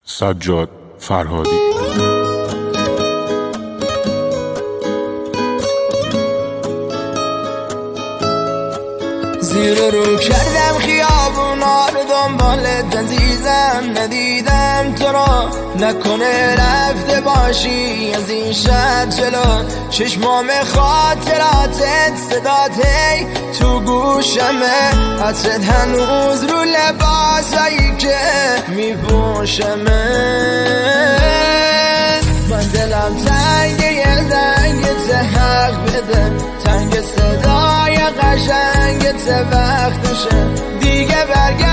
سجاد فرهادی. زیر رو کردم خیابونا رو دنبالت عزیزم، ندیدم تو رو، نکنه رفته باشی از این شهر جلو. چشمام خاطراتت صدات هی تو گوشمه، عطرت هنوز رو لباسایی که میپوشمه. من دلم تنگه زنگت حق بده، تنگ صدای قشنگت وقتشه دیگه برگرد